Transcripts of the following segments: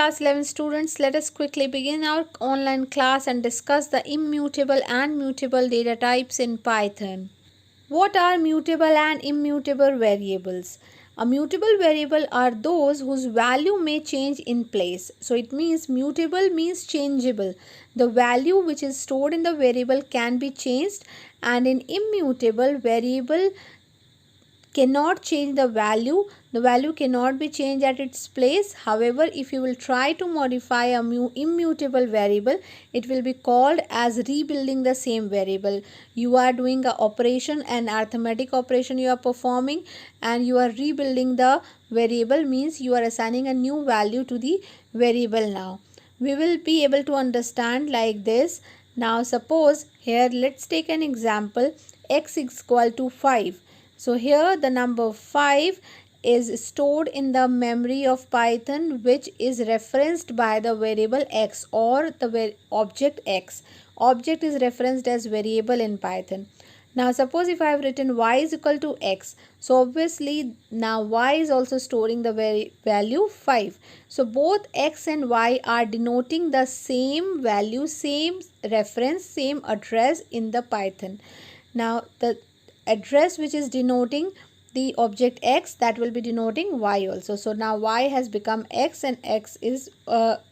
class 11 students, let us quickly begin our online class and discuss the immutable and mutable data types in Python. What are mutable and immutable variables? A mutable variable are those whose value may change in place. So it means mutable means changeable. The value which is stored in the variable can be changed, and in immutable variable cannot change the value cannot be changed at its place. However, if you will try to modify a immutable variable, it will be called as rebuilding the same variable. You are doing a operation, an arithmetic operation you are performing, and you are rebuilding the variable, means you are assigning a new value to the variable. Now we will be able to understand like this. Now suppose here, let's take an example, x is equal to 5. So here the number 5 is stored in the memory of Python, which is referenced by the variable x or the object x. Object is referenced as variable in Python. Now suppose if I have written y is equal to x. So obviously now y is also storing the value 5. So both x and y are denoting the same value, same reference, same address in the Python. Now the address which is denoting the object x, that will be denoting y also. So now y has become x and x is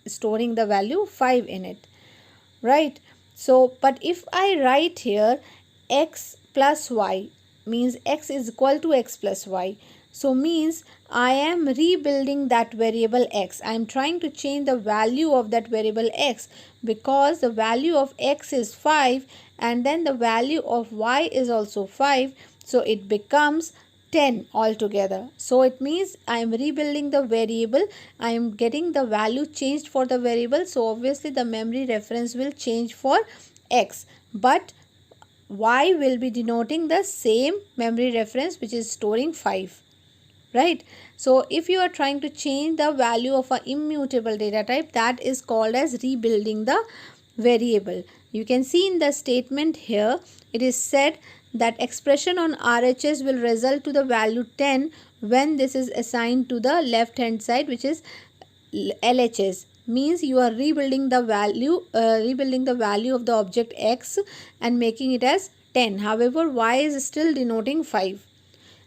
storing the value 5 in it, right? So but if I write here x plus y, means x is equal to x plus y, so means I am rebuilding that variable x. I am trying to change the value of that variable x, because the value of x is 5 and then the value of y is also 5, so it becomes 10 altogether. So it means I am rebuilding the variable, I am getting the value changed for the variable. So obviously the memory reference will change for x, but y will be denoting the same memory reference which is storing 5, right? So if you are trying to change the value of an immutable data type, that is called as rebuilding the variable. You can see in the statement here, it is said that expression on RHS will result to the value 10 when this is assigned to the left hand side, which is LHS, means you are rebuilding the value of the object x and making it as 10. However, y is still denoting 5.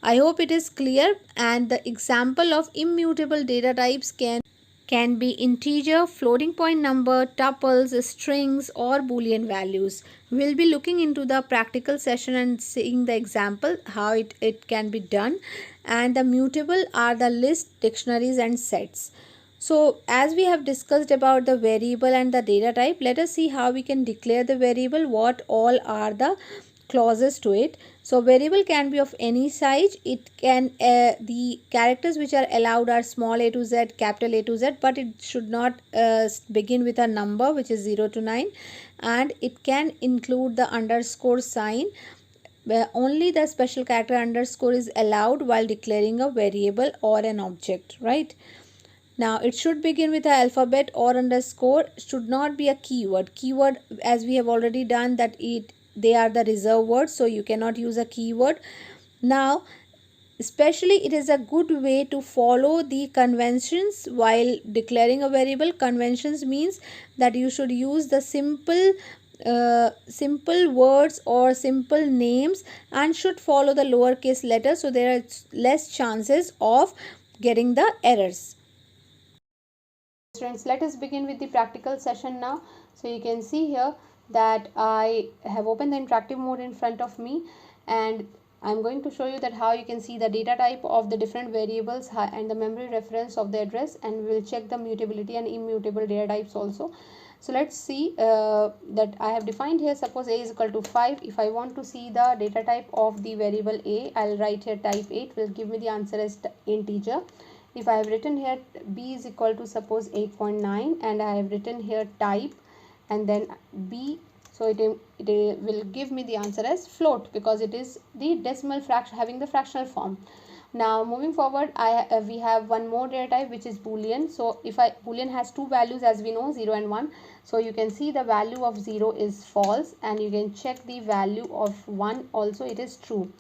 I hope it is clear. And the example of immutable data types can be integer, floating point number, tuples, strings or boolean values. We'll be looking into the practical session and seeing the example how it can be done. And the mutable are the list, dictionaries and sets. So as we have discussed about the variable and the data type, let us see how we can declare the variable, what all are the clauses to it. So variable can be of any size. It can the characters which are allowed are small a to z, capital A to z, but it should not begin with a number which is 0 to 9, and it can include the underscore sign, where only the special character underscore is allowed while declaring a variable or an object, right? Now it should begin with an alphabet or underscore, should not be a keyword. Keyword, as we have already done, that they are the reserved words, so you cannot use a keyword. Now especially it is a good way to follow the conventions while declaring a variable. Conventions means that you should use the simple words or simple names and should follow the lowercase letters, so there are less chances of getting the errors. Students, let us begin with the practical session now. So you can see here that I have opened the interactive mode in front of me, and I'm going to show you that how you can see the data type of the different variables and the memory reference of the address, and we will check the mutability and immutable data types also. So let's see that I have defined here, suppose a is equal to 5. If I want to see the data type of the variable a, I'll write here type 8, will give me the answer as integer. If I have written here b is equal to suppose 8.9 and I have written here type and then b, so it will give me the answer as float, because it is the decimal fraction having the fractional form. Now moving forward, we have one more data type which is boolean. So if boolean has two values, as we know, 0 and 1. So you can see the value of 0 is false, and you can check the value of 1 also, it is true.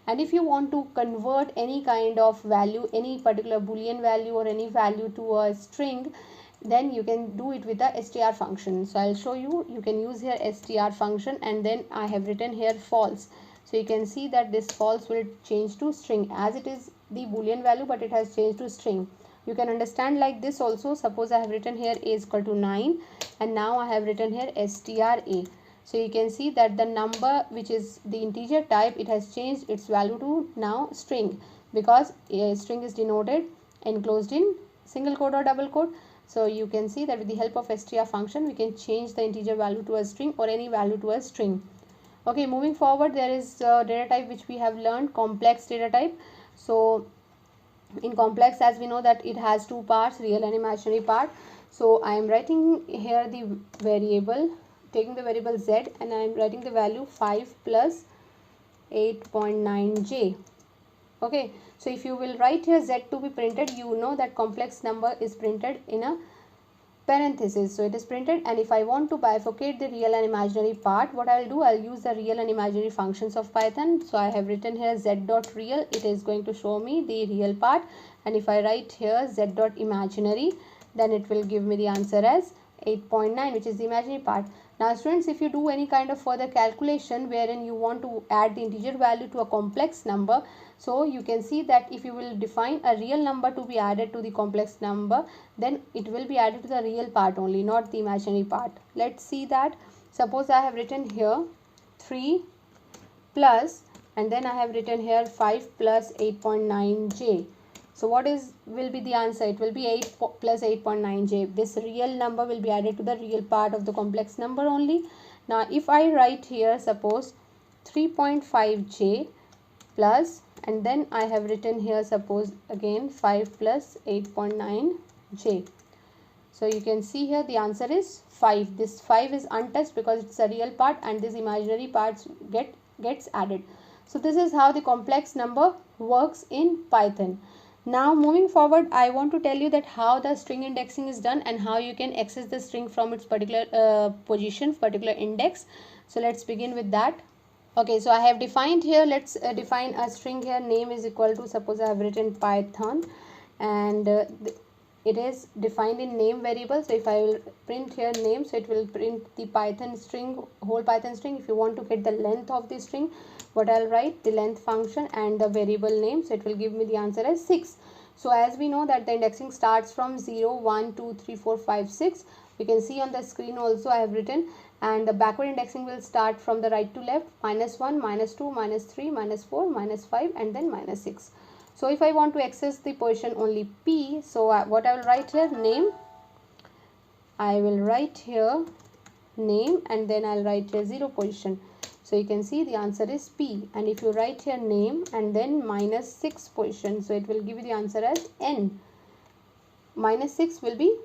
And if you want to convert any kind of value, any particular boolean value or any value to a string, then you can do it with the str function. So I'll show you. You can use here str function, and then I have written here false. So you can see that this false will change to string, as it is the boolean value, but it has changed to string. You can understand like this also. Suppose I have written here a is equal to 9, and now I have written here str a. So you can see that the number which is the integer type, it has changed its value to now string, because a string is denoted enclosed in single quote or double quote. So you can see that with the help of str function, we can change the integer value to a string or any value to a string. Okay, moving forward, there is data type which we have learned, complex data type. So in complex, as we know that it has two parts, real and imaginary part. So I am writing here the variable, taking the variable z, and I am writing the value 5 plus 8.9j. Okay, so if you will write here z to be printed, you know that complex number is printed in a parenthesis. So it is printed, and if I want to bifurcate the real and imaginary part, what I will do, I'll use the real and imaginary functions of Python. So I have written here z dot real, it is going to show me the real part, and if I write here z dot imaginary, then it will give me the answer as 8.9, which is the imaginary part. Now students, if you do any kind of further calculation wherein you want to add the integer value to a complex number, so you can see that if you will define a real number to be added to the complex number, then it will be added to the real part only, not the imaginary part. Let's see that. Suppose I have written here 3 plus, and then I have written here 5 plus 8.9j. So what will be the answer? It will be 8 plus 8.9j. This real number will be added to the real part of the complex number only. Now if I write here, suppose 3.5j plus, and then I have written here, suppose again 5 plus 8.9j. So you can see here the answer is 5. This 5 is untouched because it's a real part, and this imaginary parts gets added. So this is how the complex number works in Python. Now moving forward, I want to tell you that how the string indexing is done and how you can access the string from its particular position, particular index. So let's begin with that. Okay, so I have defined here, let's define a string here. Name is equal to, suppose I have written Python, and it is defined in name variable. So if I will print here name, so it will print the Python string, whole Python string. If you want to get the length of the string, what I'll write, the length function and the variable name, so it will give me the answer as 6. So as we know that the indexing starts from 0, 1, 2, 3, 4, 5, 6. You can see on the screen also I have written, and the backward indexing will start from the right to left, -1, -2, -3, -4, -5, and then -6. So if I want to access the position only p, so what I will write here, name, I will write here name, and then I'll write here 0 position. So you can see the answer is p, and if you write here name and then -6 position, so it will give you the answer as n. -6 will be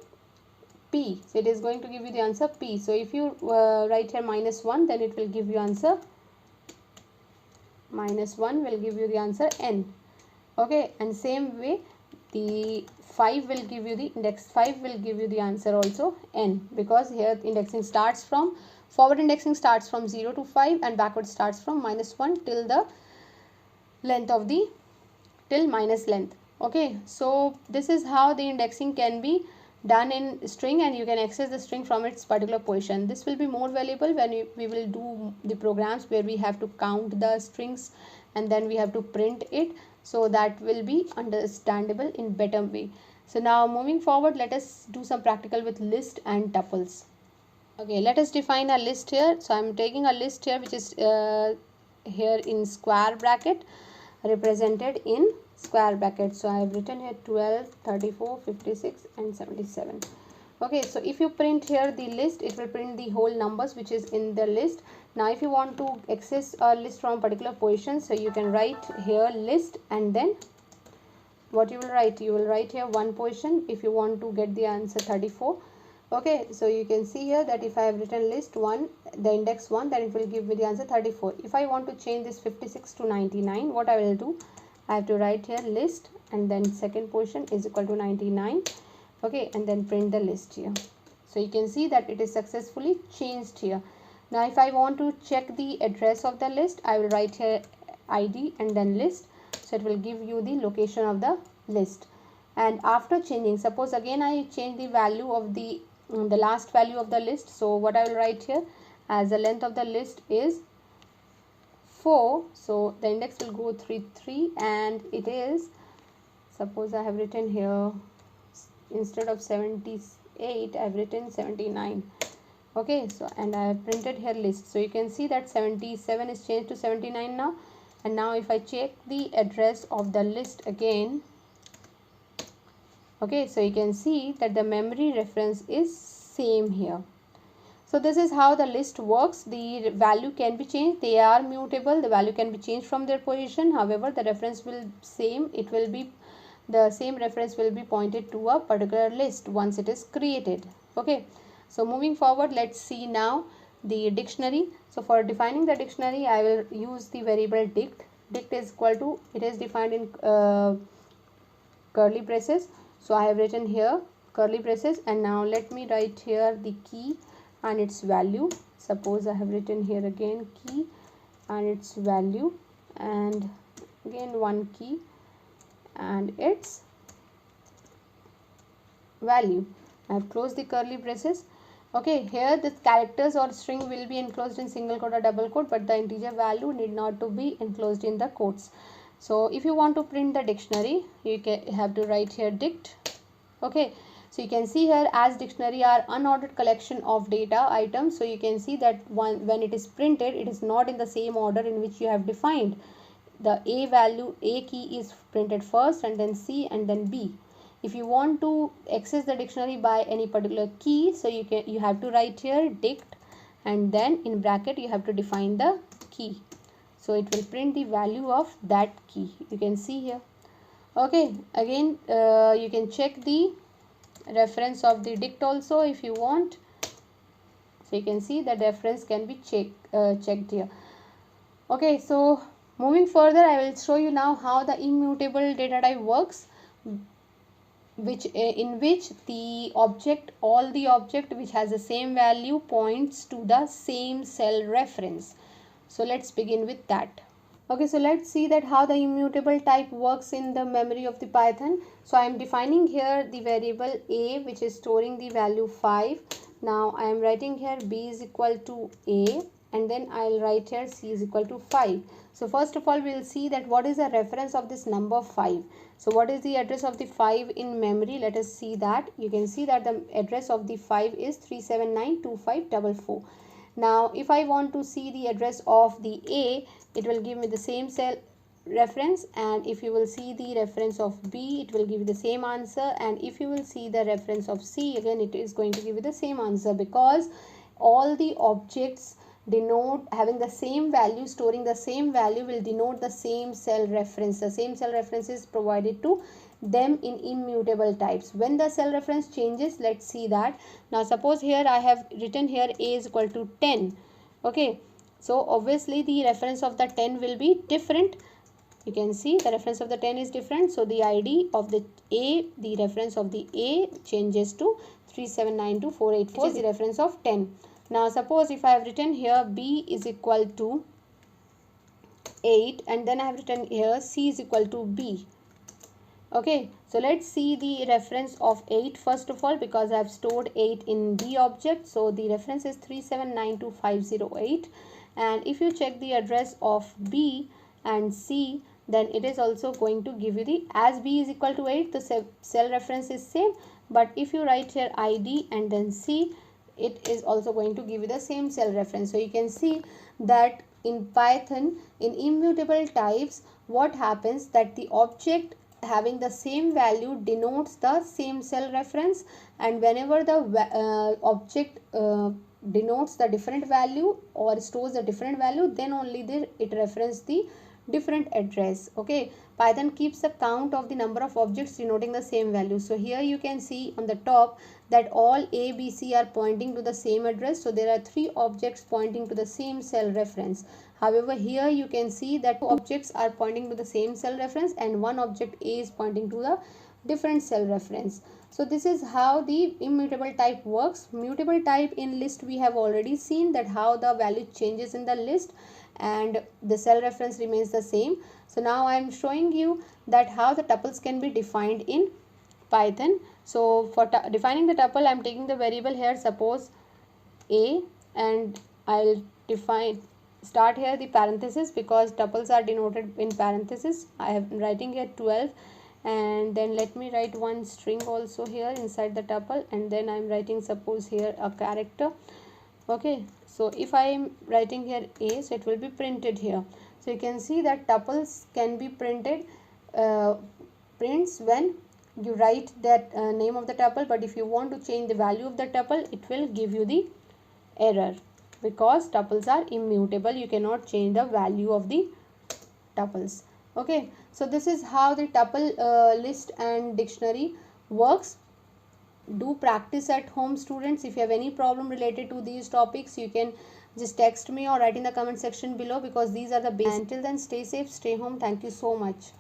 p, so it is going to give you the answer p. So if you write here -1, then it will give you answer, -1 will give you the answer n. Okay, and same way the 5 will give you the index 5 will give you the answer also n, because here indexing starts from, forward indexing starts from 0 to 5 and backward starts from -1 till the length of the, till minus length. Okay, so this is how the indexing can be done in string, and you can access the string from its particular position. This will be more valuable when we will do the programs where we have to count the strings and then we have to print it. So that will be understandable in better way. So now moving forward, let us do some practical with list and tuples. Okay, let us define a list here. So I am taking a list here which is here in square bracket, represented in square bracket. So I have written here 12, 34, 56 and 77. Okay, so if you print here the list, it will print the whole numbers which is in the list. Now if you want to access a list from particular position, so you can write here list, and then what you will write, you will write here 1 position if you want to get the answer 34. Okay, so you can see here that if I have written list 1, the index 1, then it will give me the answer 34. If I want to change this 56 to 99, what I will do, I have to write here list and then second position is equal to 99. Okay, and then print the list here. So you can see that it is successfully changed here. Now if I want to check the address of the list, I will write here id and then list, so it will give you the location of the list. And after changing, suppose again I change the value of the last value of the list. So what I will write here, as the length of the list is 4, so the index will go 3 3, and it is, suppose I have written here, instead of 78 I have written 79. Okay, so and I have printed here list. So you can see that 77 is changed to 79 now. And now if I check the address of the list again, okay, so you can see that the memory reference is same here. So this is how the list works. The value can be changed. They are mutable. The value can be changed from their position. However, the reference will same. It will be the same reference will be pointed to a particular list once it is created. Okay. So moving forward, let's see now the dictionary. So for defining the dictionary, I will use the variable dict. Dict is equal to, it is defined in curly braces. So I have written here curly braces, and now let me write here the key and its value. Suppose I have written here again key and its value, and again one key and its value. I have closed the curly braces. Okay, here the characters or string will be enclosed in single quote or double quote, but the integer value need not to be enclosed in the quotes. So if you want to print the dictionary, you have to write here dict. Okay, so you can see here, as dictionary are unordered collection of data items. So you can see that when it is printed, it is not in the same order in which you have defined. The A value, A key is printed first, and then C, and then B. If you want to access the dictionary by any particular key, so you have to write here dict, and then in bracket you have to define the key. So it will print the value of that key. You can see here. Okay, again you can check the reference of the dict also if you want. So you can see that reference can be checked here. Okay, so moving further, I will show you now how the immutable data type works, in which all the object which has the same value points to the same cell reference. So let's begin with that. Okay, so let's see that how the immutable type works in the memory of the Python. So I am defining here the variable a, which is storing the value 5. Now I am writing here b is equal to a, and then I'll write here c is equal to 5. So first of all, we will see that what is the reference of this number 5. So what is the address of the 5 in memory? Let us see that. You can see that the address of the 5 is 3792544. Now if I want to see the address of the a, it will give me the same cell reference, and if you will see the reference of b, it will give you the same answer, and if you will see the reference of c, again it is going to give you the same answer, because all the objects denote having the same value, storing the same value, will denote the same cell reference. The same cell reference is provided to them in immutable types. When the cell reference changes, let's see that. Now suppose here I have written here a is equal to 10. Okay, so obviously the reference of the 10 will be different. You can see the reference of the 10 is different, so the ID of the a, the reference of the a changes to 3792484, which is the reference of 10. Now suppose if I have written here b is equal to 8, and then I have written here c is equal to b. Okay, so let's see the reference of 8 first of all, because I have stored 8 in b object. So the reference is 3792508, and if you check the address of b and c, then it is also going to give you the, as b is equal to 8, the cell reference is same, but if you write here id and then c, it is also going to give you the same cell reference. So you can see that in Python, in immutable types, what happens that the object having the same value denotes the same cell reference, and whenever the object denotes the different value or stores a different value, then only it references the different address. Okay, Python keeps a count of the number of objects denoting the same value. So here you can see on the top that all a, b, c are pointing to the same address. So there are 3 objects pointing to the same cell reference. However, here you can see that 2 objects are pointing to the same cell reference, and 1 object a is pointing to the different cell reference. So this is how the immutable type works. Mutable type in list, we have already seen that how the value changes in the list and the cell reference remains the same. So now I am showing you that how the tuples can be defined in Python. So for defining the tuple, I'm taking the variable here, suppose a, and I'll start here the parenthesis because tuples are denoted in parenthesis. I am writing here 12, and then let me write one string also here inside the tuple, and then I'm writing suppose here a character. Okay, so if I am writing here a, so it will be printed here. So you can see that tuples can be printed, prints when you write that name of the tuple, but if you want to change the value of the tuple, it will give you the error because tuples are immutable. You cannot change the value of the tuples. Okay, so this is how the tuple list and dictionary works. Do practice at home, students. If you have any problem related to these topics, you can just text me or write in the comment section below because these are the basics. Until then, stay safe, stay home. Thank you so much.